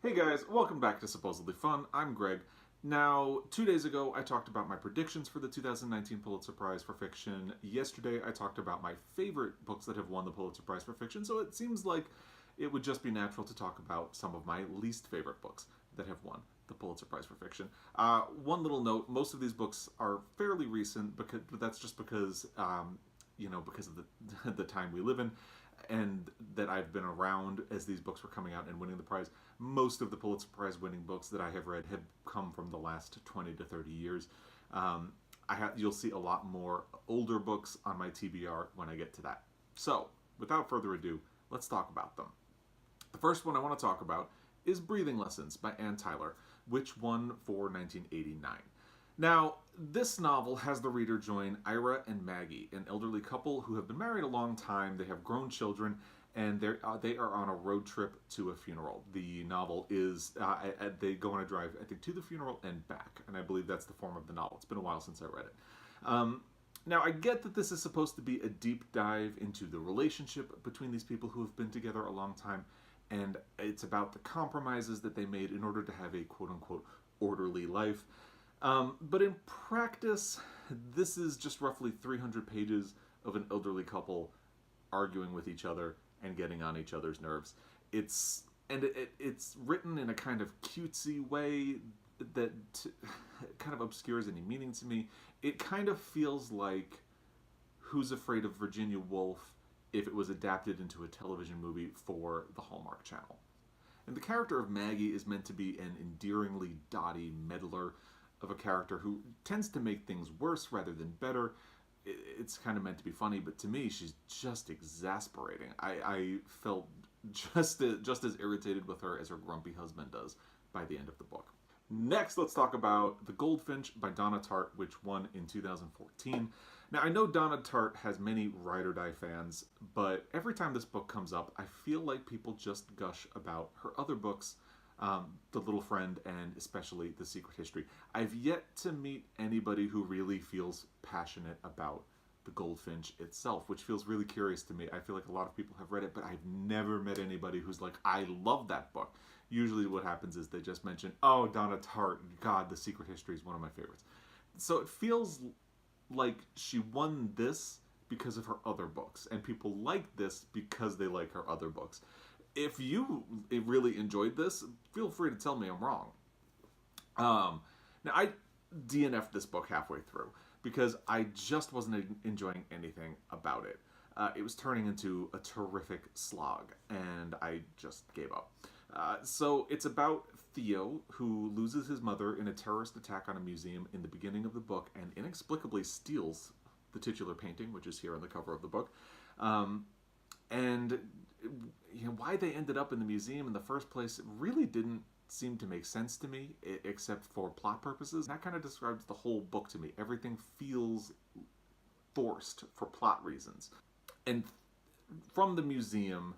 Hey guys, welcome back to Supposedly Fun. I'm Greg. Now, 2 days ago, I talked about my predictions for the 2019 Pulitzer Prize for Fiction. Yesterday, I talked about my favorite books that have won the Pulitzer Prize for Fiction, so it seems like it would just be natural to talk about some of my least favorite books that have won the Pulitzer Prize for Fiction. One little note, most of these books are fairly recent, but that's just because, because of the time we live in, and that I've been around as these books were coming out and winning the prize. Most of the Pulitzer Prize winning books that I have read have come from the last 20 to 30 years. You'll see a lot more older books on my TBR when I get to that. So, without further ado, let's talk about them. The first one I want to talk about is Breathing Lessons by Anne Tyler, which won for 1989. Now, this novel has the reader join Ira and Maggie, an elderly couple who have been married a long time. They have grown children, and they are on a road trip to a funeral. The novel is, they go on a drive, I think, to the funeral and back, and I believe that's the form of the novel. It's been a while since I read it. Now, I get that this is supposed to be a deep dive into the relationship between these people who have been together a long time, and it's about the compromises that they made in order to have a quote-unquote orderly life. But in practice, this is just roughly 300 pages of an elderly couple arguing with each other and getting on each other's nerves. It's written in a kind of cutesy way that kind of obscures any meaning to me. It kind of feels like Who's Afraid of Virginia Woolf if it was adapted into a television movie for the Hallmark Channel. And the character of Maggie is meant to be an endearingly dotty meddler of a character who tends to make things worse rather than better. It's kind of meant to be funny, but to me, she's just exasperating. I felt just as irritated with her as her grumpy husband does by the end of the book. Next, let's talk about The Goldfinch by Donna Tartt, which won in 2014. Now, I know Donna Tartt has many Ride or Die fans, but every time this book comes up, I feel like people just gush about her other books, The Little Friend, and especially The Secret History. I've yet to meet anybody who really feels passionate about The Goldfinch itself, which feels really curious to me. I feel like a lot of people have read it, but I've never met anybody who's like, I love that book. Usually what happens is they just mention, oh, Donna Tartt, God, The Secret History is one of my favorites. So it feels like she won this because of her other books, and people like this because they like her other books. If you really enjoyed this, feel free to tell me I'm wrong. Now, I DNF'd this book halfway through because I just wasn't enjoying anything about it. It was turning into a terrific slog, and I just gave up. So it's about Theo, who loses his mother in a terrorist attack on a museum in the beginning of the book and inexplicably steals the titular painting, which is here on the cover of the book. And why they ended up in the museum in the first place really didn't seem to make sense to me, except for plot purposes. That kind of describes the whole book to me. Everything feels forced for plot reasons. And from the museum,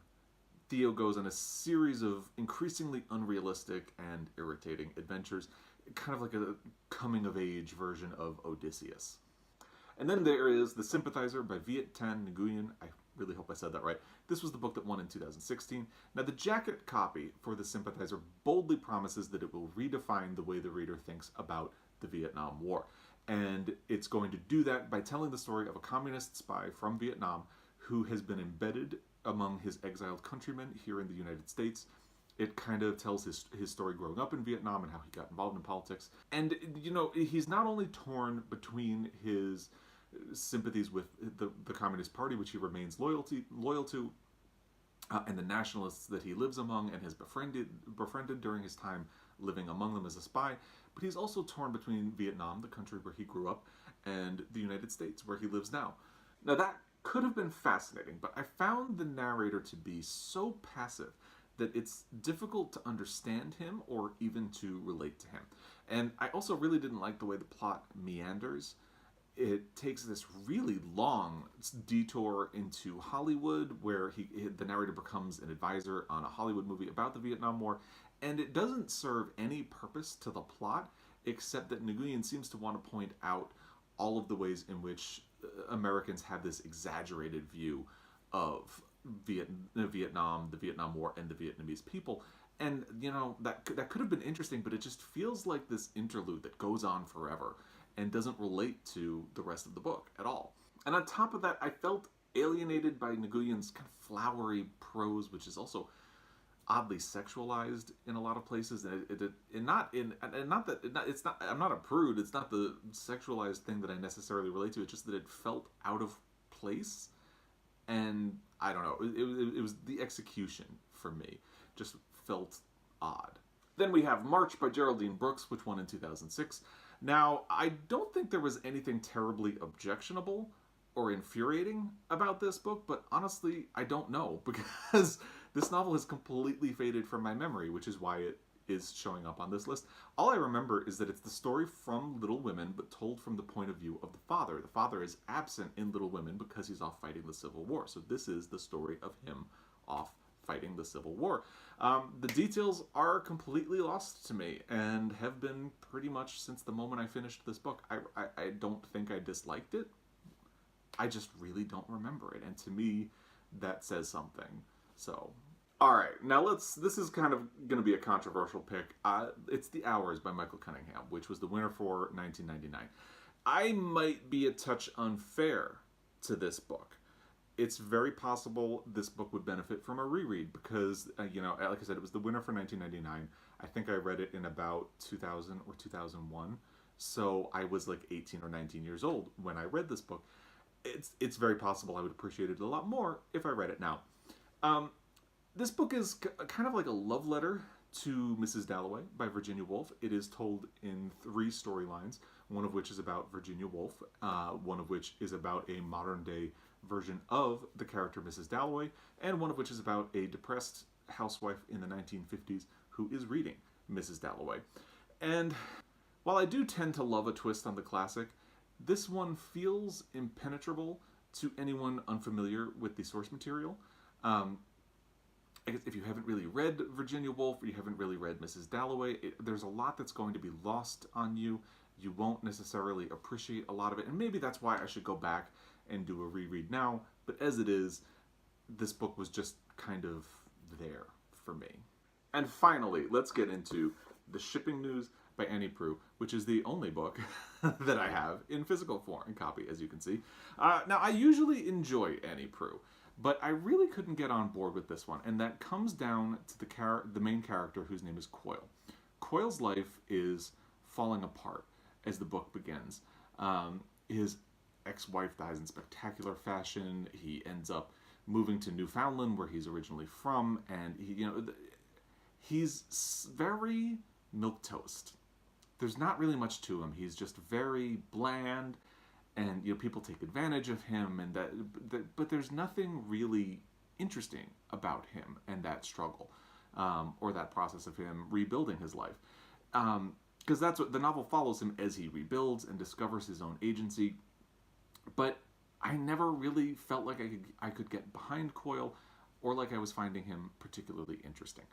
Theo goes on a series of increasingly unrealistic and irritating adventures, kind of like a coming-of-age version of Odysseus. And then there is The Sympathizer by Viet Thanh Nguyen. I really hope I said that right. This was the book that won in 2016. Now, the jacket copy for The Sympathizer boldly promises that it will redefine the way the reader thinks about the Vietnam War. And it's going to do that by telling the story of a communist spy from Vietnam who has been embedded among his exiled countrymen here in the United States. It kind of tells his story growing up in Vietnam and how he got involved in politics. And, he's not only torn between his sympathies with the Communist Party, which he remains loyal to, and the nationalists that he lives among and has befriended during his time living among them as a spy, but he's also torn between Vietnam, the country where he grew up, and the United States, where he lives now. Now, that could have been fascinating, but I found the narrator to be so passive that it's difficult to understand him or even to relate to him. And I also really didn't like the way the plot meanders. It takes this really long detour into Hollywood, where the narrator becomes an advisor on a Hollywood movie about the Vietnam War, and it doesn't serve any purpose to the plot, except that Nguyen seems to want to point out all of the ways in which Americans have this exaggerated view of Vietnam, the Vietnam War, and the Vietnamese people. And, you know, that could have been interesting, but it just feels like this interlude that goes on forever and doesn't relate to the rest of the book at all. And on top of that, I felt alienated by Nguyen's kind of flowery prose, which is also oddly sexualized in a lot of places, and I'm not a prude. It's not the sexualized thing that I necessarily relate to. It's just that it felt out of place, and I don't know. It was the execution for me just felt odd. Then we have March by Geraldine Brooks, which won in 2006. Now, I don't think there was anything terribly objectionable or infuriating about this book, but honestly, I don't know, because this novel has completely faded from my memory, which is why it is showing up on this list. All I remember is that it's the story from Little Women, but told from the point of view of the father. The father is absent in Little Women because he's off fighting the Civil War. So this is the story of him off fighting the Civil War. The details are completely lost to me and have been pretty much since the moment I finished this book. I don't think I disliked it. I just really don't remember it. And to me, that says something. So, all right, now this is kind of going to be a controversial pick. It's The Hours by Michael Cunningham, which was the winner for 1999. I might be a touch unfair to this book. It's very possible this book would benefit from a reread because, you know, like I said, it was the winner for 1999. I think I read it in about 2000 or 2001. So I was like 18 or 19 years old when I read this book. It's very possible I would appreciate it a lot more if I read it now. This book is kind of like a love letter to Mrs. Dalloway by Virginia Woolf. It is told in 3 storylines, one of which is about Virginia Woolf, one of which is about a modern-day version of the character Mrs. Dalloway, and one of which is about a depressed housewife in the 1950s who is reading Mrs. Dalloway. And while I do tend to love a twist on the classic, this one feels impenetrable to anyone unfamiliar with the source material. I guess if you haven't really read Virginia Woolf, or you haven't really read Mrs. Dalloway, there's a lot that's going to be lost on you. You won't necessarily appreciate a lot of it, and maybe that's why I should go back and do a reread now, but as it is, this book was just kind of there for me. And finally, let's get into The Shipping News by Annie Proulx, which is the only book that I have in physical form and copy, as you can see. Now, I usually enjoy Annie Proulx, but I really couldn't get on board with this one, and that comes down to the main character, whose name is Coyle. Coyle's life is falling apart as the book begins. His ex-wife dies in spectacular fashion. He ends up moving to Newfoundland, where he's originally from, and he's very milquetoast. There's not really much to him. He's just very bland, and people take advantage of him, and but there's nothing really interesting about him and that struggle, or that process of him rebuilding his life. Because that's what the novel follows him as he rebuilds and discovers his own agency. But I never really felt like I could get behind Coyle, or like I was finding him particularly interesting.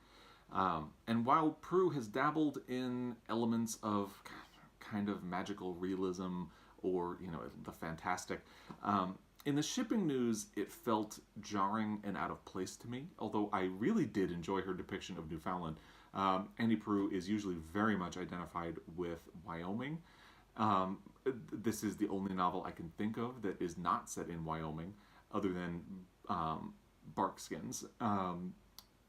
And while Proulx has dabbled in elements of kind of magical realism, or the fantastic, in The Shipping News it felt jarring and out of place to me. Although I really did enjoy her depiction of Newfoundland. Annie Proulx is usually very much identified with Wyoming. This is the only novel I can think of that is not set in Wyoming, other than Barkskins.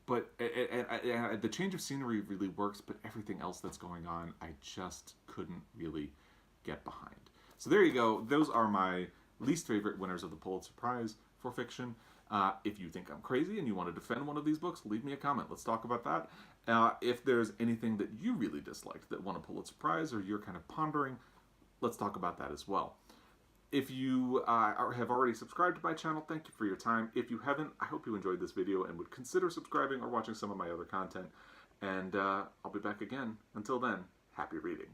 But the change of scenery really works, but everything else that's going on, I just couldn't really get behind. So there you go. Those are my least favorite winners of the Pulitzer Prize for fiction. If you think I'm crazy and you want to defend one of these books, leave me a comment. Let's talk about that. If there's anything that you really disliked that won a Pulitzer Prize, or you're kind of pondering, let's talk about that as well. If you have already subscribed to my channel, thank you for your time. If you haven't, I hope you enjoyed this video and would consider subscribing or watching some of my other content. And I'll be back again. Until then, happy reading.